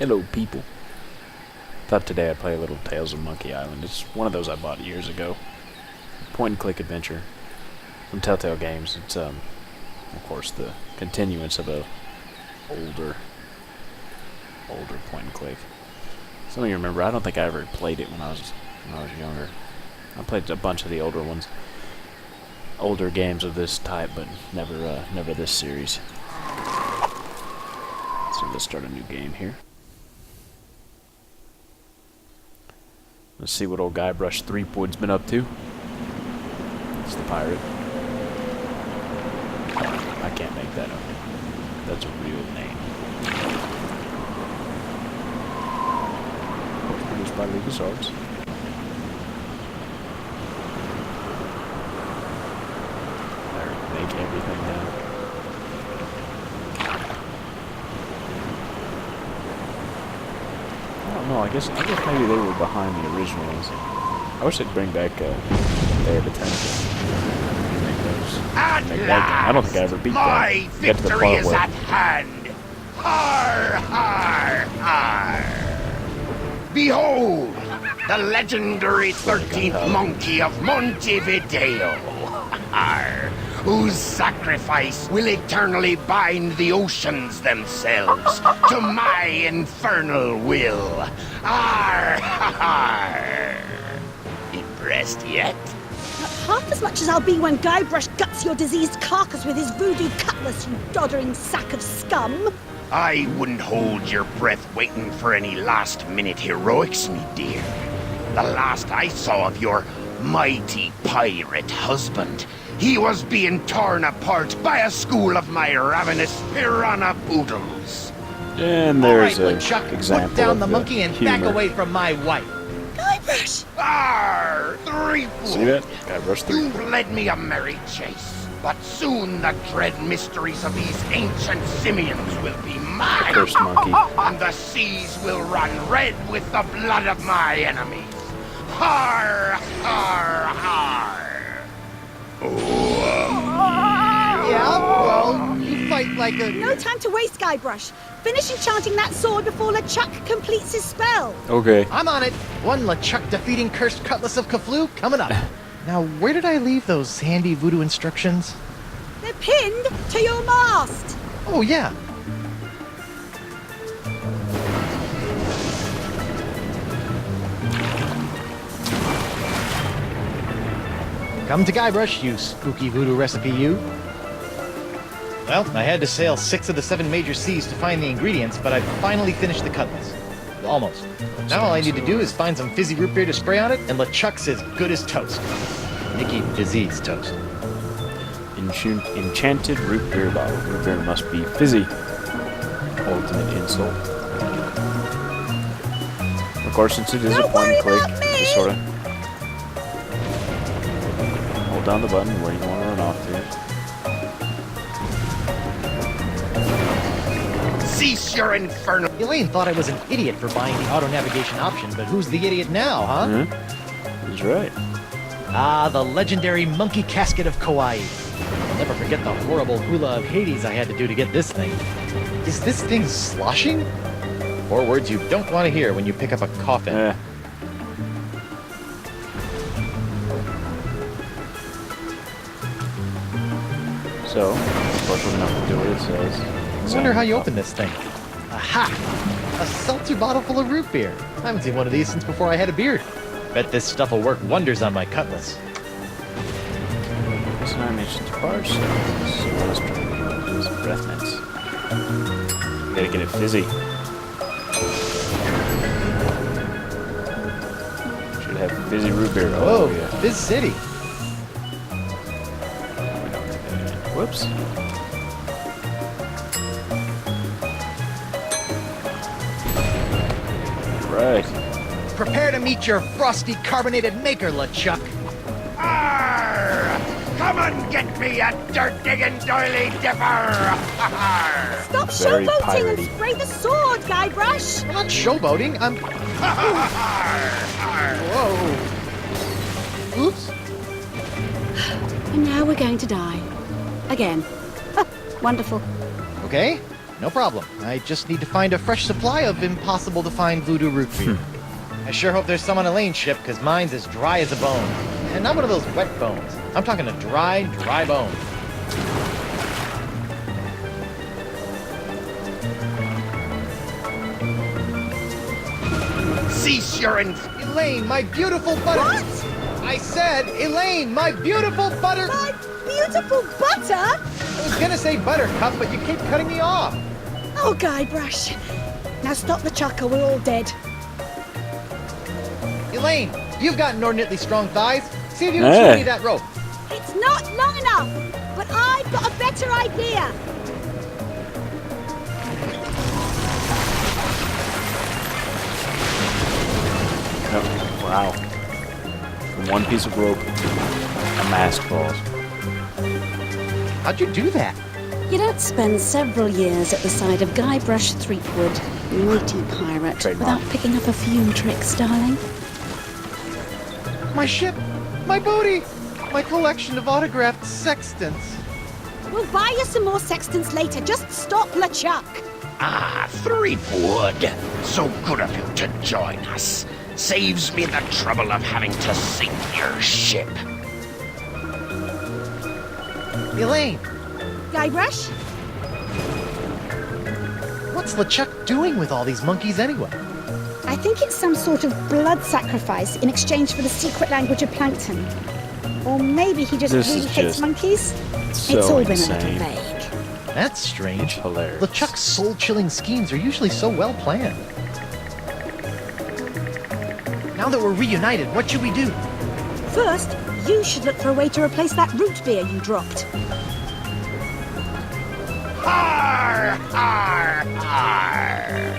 Hello, people. Thought today I'd play a little Tales of Monkey Island. It's one of those I bought years ago. Point-and-click adventure from Telltale Games. It's, of course, the continuance of a older point-and-click. Some of you remember, I don't think I ever played it when I was younger. I played a bunch of the older ones. Older games of this type, but never this series. So let's start a new game here. Let's see what old Guybrush Threepwood's been up to. It's the pirate. I can't make that up. That's a real name. Produced by LucasArts. Make everything down. I don't know. I guess maybe they were behind the original ones. I wish they'd bring back Day of the Tentacle. I don't think I ever beat that. My victory is at hand. Har, har, har. Behold, the legendary 13th monkey of Montevideo. Har. Whose sacrifice will eternally bind the oceans themselves to my infernal will. Arr, ha, ha. Impressed yet? Not half as much as I'll be when Guybrush guts your diseased carcass with his voodoo cutlass, you doddering sack of scum. I wouldn't hold your breath waiting for any last-minute heroics, me dear. The last I saw of your mighty pirate husband, he was being torn apart by a school of my ravenous piranha poodles. And there's an example put down the of monkey and humor. back away from my wife. Guybrush! Arr, Threepwood! See that? Guybrush Threepwood. You've led me a merry chase, but soon the dread mysteries of these ancient simians will be mine. Cursed monkey. And the seas will run red with the blood of my enemies. Har, har, har. Yeah, well, you fight like a... No time to waste, Guybrush. Finish enchanting that sword before LeChuck completes his spell. Okay. I'm on it. One LeChuck defeating cursed cutlass of Cthulhu coming up. Now, where did I leave those handy voodoo instructions? They're pinned to your mast. Oh, yeah. Come to Guybrush, you spooky voodoo recipe, you. Well, I had to sail 6 of the 7 major seas to find the ingredients, but I finally finished the cutlass. Almost. Now all I need to do is find some fizzy root beer to spray on it, and LeChuck's as good as toast. Nicky disease toast. Enchanted root beer bottle. Root beer must be fizzy. Ultimate insult. Of course, since it is a point and click, you sort of hold down the button where you want to run off to. Cease your infernal... Elaine thought I was an idiot for buying the auto-navigation option, but who's the idiot now, huh? Mm-hmm. He's right. Ah, the legendary monkey casket of Kauai. I'll never forget the horrible hula of Hades I had to do to get this thing. Is this thing sloshing? 4 words you don't want to hear when you pick up a coffin. So, of course, we're gonna have to do what it says. I wonder how you open this thing. Aha! A seltzer bottle full of root beer. I haven't seen one of these since before I had a beard. Bet this stuff will work wonders on my cutlass. It's not mentioned to bars, so let's try to use breath mints. Gotta get it fizzy. Should have fizzy root beer. Whoa, Yeah. Fizz City. Whoops. Right. Prepare to meet your frosty carbonated maker, LeChuck. Arr! Come and get me a dirt-digging doily dipper! Stop Very showboating piratey. and spray the sword, Guybrush. I'm not showboating, I'm... Whoa. Oops. And now we're going to die. Again. Wonderful. Okay, No problem. I just need to find a fresh supply of impossible-to-find voodoo root beer. I sure hope there's some on Elaine's ship, because mine's as dry as a bone. And not one of those wet bones. I'm talking a dry, dry bone. Cease your Elaine, my beautiful butter... What? I said, Elaine, my beautiful butter... My beautiful butter? I was gonna say buttercup, but you keep cutting me off. Oh, Guybrush. Now stop the chuck or we're all dead. Elaine, you've got inordinately strong thighs. See if you can show me that rope. It's not long enough, but I've got a better idea. Oh, wow. From one piece of rope, a mast falls. How'd you do that? You don't spend several years at the side of Guybrush Threepwood, mighty pirate, Trademark. without picking up a few tricks, darling. My ship, my booty, my collection of autographed sextants. We'll buy you some more sextants later. Just stop LeChuck. Ah, Threepwood. So good of you to join us. Saves me the trouble of having to sink your ship. Elaine, Guybrush? what's LeChuck doing with all these monkeys anyway? I think it's some sort of blood sacrifice in exchange for the secret language of plankton. Or maybe he just This really is hates just monkeys. so It's all insane. been a little vague. That's strange. Hilarious. LeChuck's soul-chilling schemes are usually so well planned. Now that we're reunited, what should we do? First, you should look for a way to replace that root beer you dropped. Har, har, har.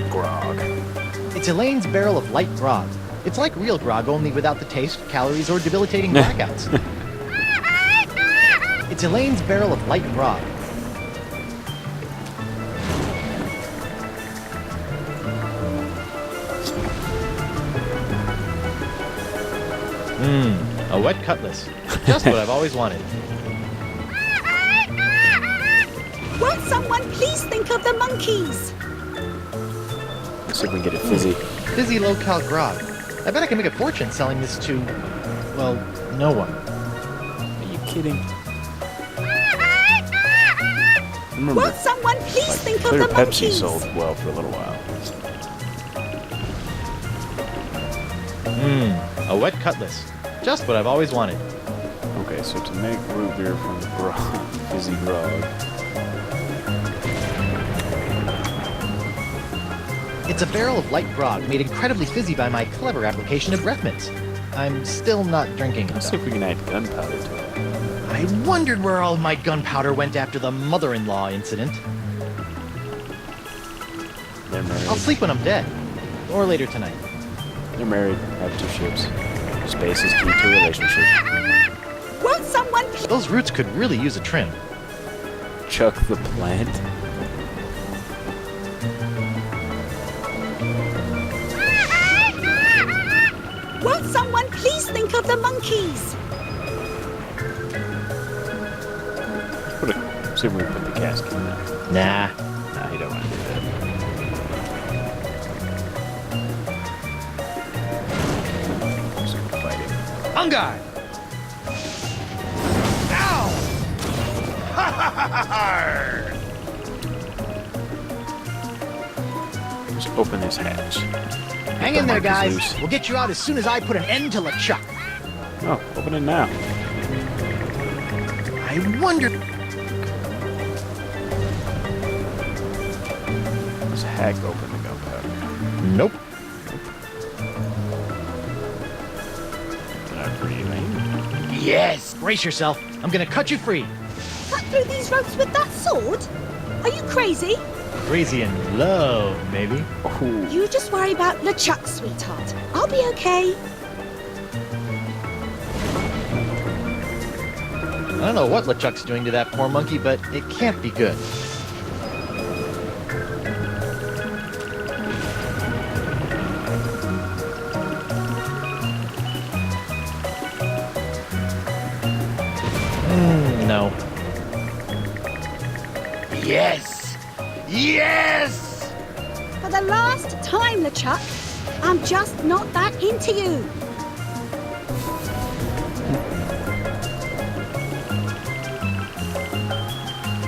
Grog. It's Elaine's barrel of light grog. It's like real grog, only without the taste, calories, or debilitating blackouts. It's Elaine's barrel of light grog. A wet cutlass. Just what I've always wanted. Won't someone please think of the monkeys? Let's see if we can get it fizzy. Fizzy low-cal grog. I bet I can make a fortune selling this to, well, no one. Are you kidding? Remember, Won't someone please think of clear the Pepsi monkeys? sold well for a little while. A wet cutlass. Just what I've always wanted. Okay, so to make root beer from grog, fizzy grog. It's a barrel of light grog made incredibly fizzy by my clever application of breath mints. I'm still not drinking it, Let's see though. if we can add gunpowder to it. I wondered where all of my gunpowder went after the mother-in-law incident. They're married. I'll sleep when I'm dead. Or later tonight. They're married, have 2 ships. Space is key to a relationship. Won't someone please... Those roots could really use a trim. Chuck the plant. Won't someone please think of the monkeys? See if we can put the casket in there. Nah. Nah, you don't want to do that. Some fighting. On guard! Just open this hatch. Hang in there, The monkey's guys. loose. We'll get you out as soon as I put an end to LeChuck. Oh, open it now. I wonder... Let's hack open the gunpowder. Nope. Can I breathe in? Yes. Brace yourself. I'm gonna cut you free. Cut through these ropes with that sword? Are you crazy? Crazy in love, maybe. Oh, You just worry about LeChuck, sweetheart. I'll be okay. I don't know what LeChuck's doing to that poor monkey, but it can't be good. No. Yes! For the last time, LeChuck, I'm just not that into you.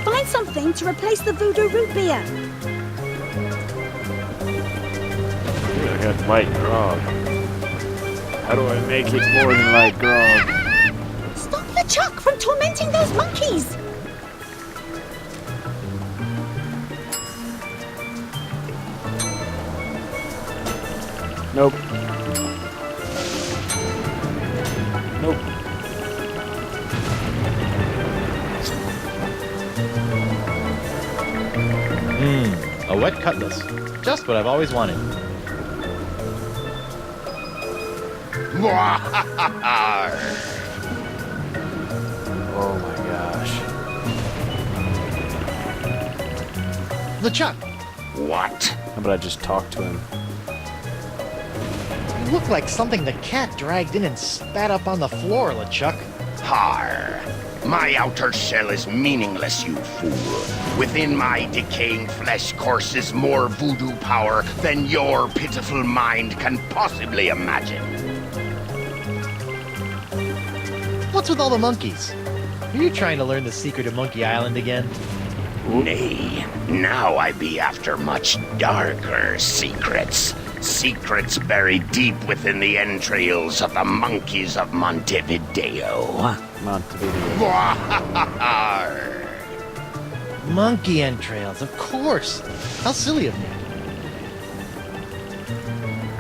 Find something to replace the voodoo root beer. I got light grog. How do I make it more than light grog? Stop LeChuck from tormenting those monkeys. Nope. Nope. A wet cutlass. Just what I've always wanted. Oh my gosh. LeChuck, What? How about I just talk to him? you look like something the cat dragged in and spat up on the floor, LeChuck. Har! My outer shell is meaningless, you fool. Within my decaying flesh courses more voodoo power than your pitiful mind can possibly imagine. What's with all the monkeys? Are you trying to learn the secret of Monkey Island again? Nay, now I be after much darker secrets. Secrets buried deep within the entrails of the monkeys of Montevideo. Montevideo. Monkey entrails, of course. How silly of me.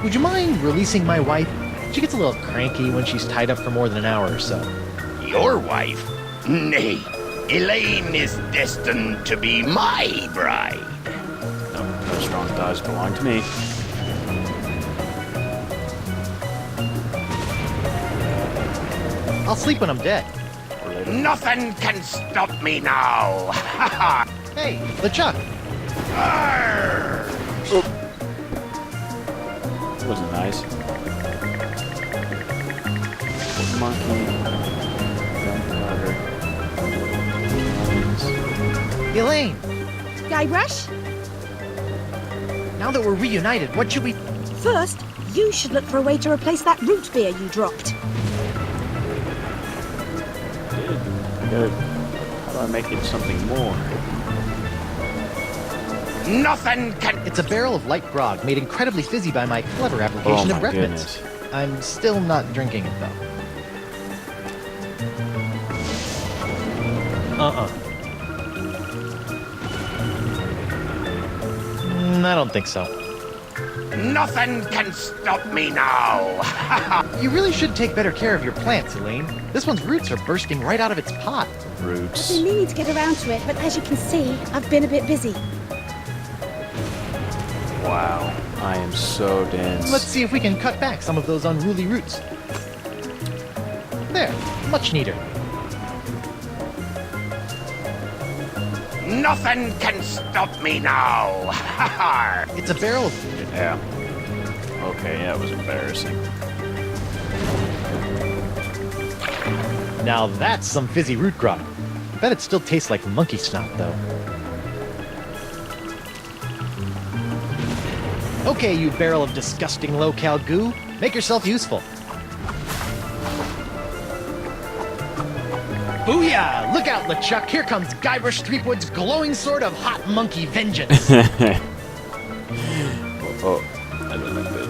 Would you mind releasing my wife? She gets a little cranky when she's tied up for more than an hour or so. Your wife? Nay, Elaine is destined to be my bride. No, those strong thighs belong to me. I'll sleep when I'm dead. Or later. Nothing can stop me now. Hey, LeChuck. Arr! Wasn't nice. Monkey. Gunpowder. Lines. Elaine, Guybrush, now that we're reunited, what should we... first, you should look for a way to replace that root beer you dropped. Good. How do I make it something more? Nothing can... It's a barrel of light grog made incredibly fizzy by my clever application Oh of my breath mints. goodness. I'm still not drinking it, though. I don't think so. Nothing can stop me now. You really should take better care of your plants, Elaine. This one's roots are bursting right out of its pot. I've Roots. been meaning to get around to it, but as you can see, I've been a bit busy. Wow. I am so dense. Let's see if we can cut back some of those unruly roots. There, much neater. Nothing can stop me now. It's a barrel of... Yeah. Okay, yeah, it was embarrassing. Now that's some fizzy root grog. I bet it still tastes like monkey snot, though. Okay, you barrel of disgusting low-cal goo. Make yourself useful. Booyah! Look out, LeChuck! Here comes Guybrush Threepwood's glowing sword of hot monkey vengeance! Oh, that doesn't look good.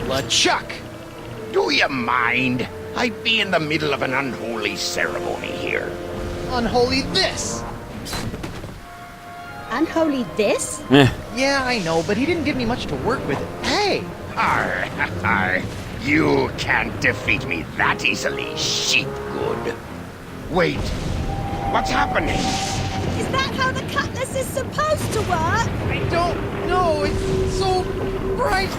LeChuck! Do you mind? I be in the middle of an unholy ceremony here. Unholy this! Unholy this? Eh. Yeah, I know, but he didn't give me much to work with. Hey! Arr, arr. You can't defeat me that easily, sheep good. Wait, what's happening? Is that how the cutlass is supposed to work? I don't know, it's so bright!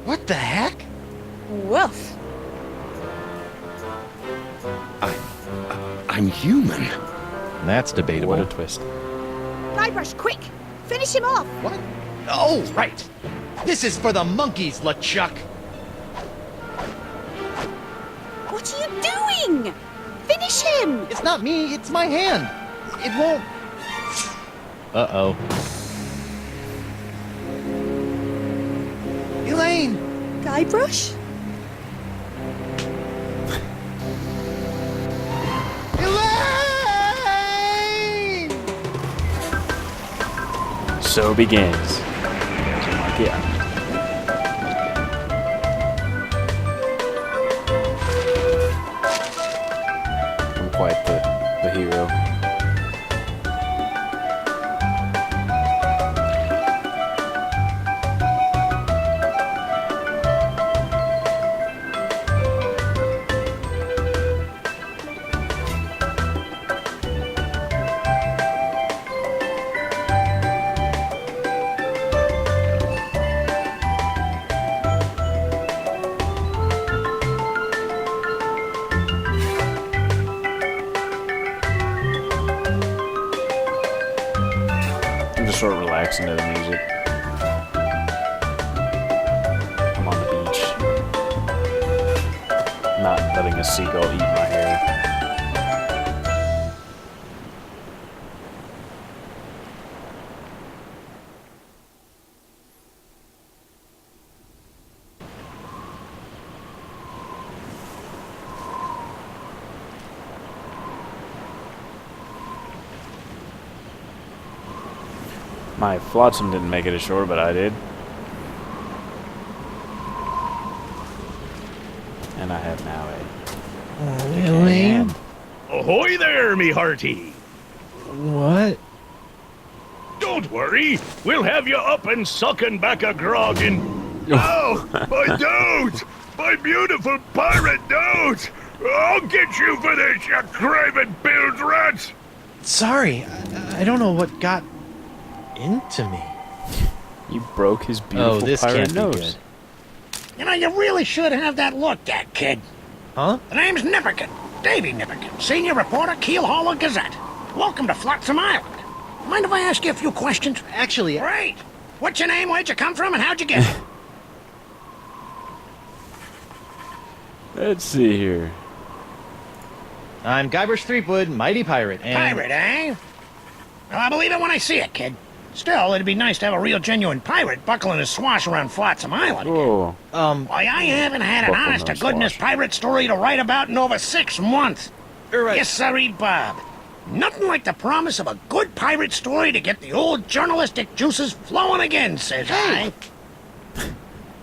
What the heck? Woof. I'm human. That's debatable. What a twist. Guybrush, quick! Finish him off! What? Oh, right! This is for the monkeys, LeChuck! What are you doing? doing? Finish him! It's not me, it's my hand. It won't... Uh-oh. Elaine! Guybrush? Elaine! So begins. Yeah. I'm quite the hero. I'm just sort of relaxing to the music. I'm on the beach. Not letting a seagull eat my hair. My flotsam didn't make it ashore, but I did. And I have now a... Elaine? Ahoy there, me hearty! What? Don't worry, we'll have you up and sucking back a grog in... Oh, my dote! My beautiful pirate dote! I'll get you for this, you craven bilge rat! Sorry, I don't know what got into me. You broke his beautiful this pirate can't be nose. good. You know, you really should have that looked at, kid. Huh? The name's Nipperkin. Davy Nipperkin, senior reporter, Keel Hauler Gazette. Welcome to Flotsam Island. Mind if I ask you a few questions? Actually, Great. What's your name, where'd you come from, and how'd you get here? Let's see here. I'm Guybrush Threepwood, mighty pirate, and... Pirate, eh? Well, I believe it when I see it, kid. Still, it'd be nice to have a real genuine pirate buckling his swash around Flotsam Island. Whoa. Why, I haven't had an Buckling honest-to-goodness swash. pirate story to write about in over 6 months. Right. Yes, sirree, Bob. Nothing like the promise of a good pirate story to get the old journalistic juices flowing again, says I.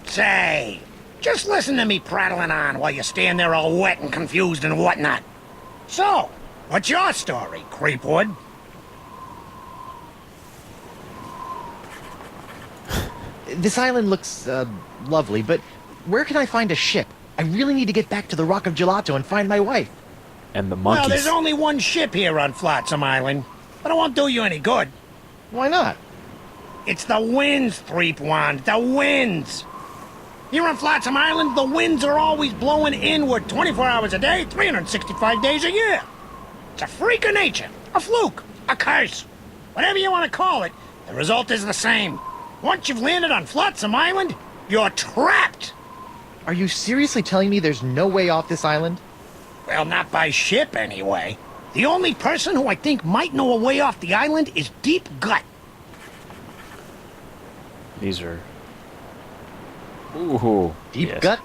Say, just listen to me prattling on while you stand there all wet and confused and whatnot. So, what's your story, Creepwood? This island looks, lovely, but where can I find a ship? I really need to get back to the Rock of Gelato and find my wife. And the Well, monkeys. there's only one ship here on Flotsam Island, but it won't do you any good. Why not? It's the winds, Threepwand, the winds. Here on Flotsam Island, the winds are always blowing inward 24 hours a day, 365 days a year. It's a freak of nature, a fluke, a curse. Whatever you want to call it, the result is the same. Once you've landed on Flotsam Island, you're trapped. Are you seriously telling me there's no way off this island? Well, not by ship, anyway. The only person who I think might know a way off the island is Deep Gut. These are... Ooh. Deep yes. gut?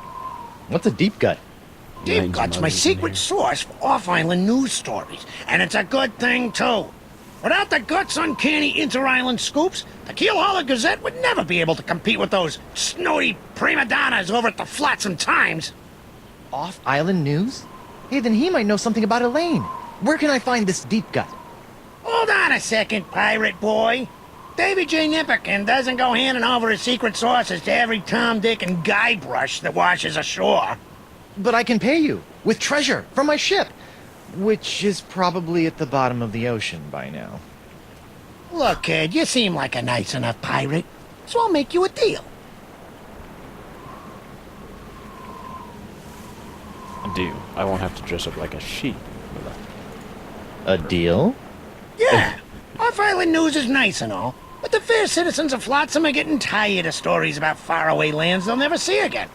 What's a deep gut? Deep Names Gut's and my others in secret here. source for off-island news stories, and it's a good thing, too. Without the Gut's uncanny inter-island scoops, the Keel Hauler Gazette would never be able to compete with those snooty prima donnas over at the Flotsam Times. Off-island news? Hey, then he might know something about Elaine. Where can I find this deep gut? Hold on a second, pirate boy. Davy J. Nipperkin doesn't go handing over his secret sources to every Tom, Dick, and Guybrush that washes ashore. But I can pay you with treasure from my ship, which is probably at the bottom of the ocean by now. Look, kid, you seem like a nice enough pirate, so I'll make you a deal. I do. I won't have to dress up like a sheep. will I? A deal? Yeah, off-island news is nice and all, but the fair citizens of Flotsam are getting tired of stories about faraway lands they'll never see again.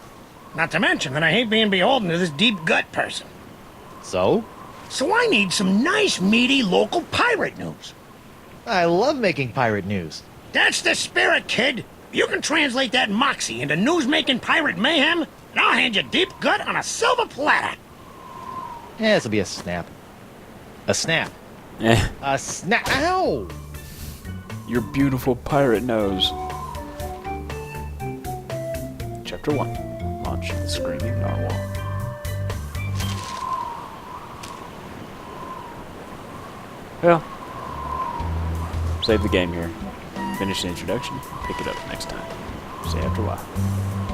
Not to mention that I hate being beholden to this Deep Gut person. So? So I need some nice, meaty local pirate news. I love making pirate news. That's the spirit, kid. You can translate that moxie into news-making pirate mayhem, and I'll hand you deep gut on a silver platter. Yeah, this'll be a snap. A snap. Eh, A snap. Ow! your beautiful pirate nose. Chapter 1. Launch the Screaming Narwhal. Well, save the game here. Finish the introduction. Pick it up next time. See you after a while.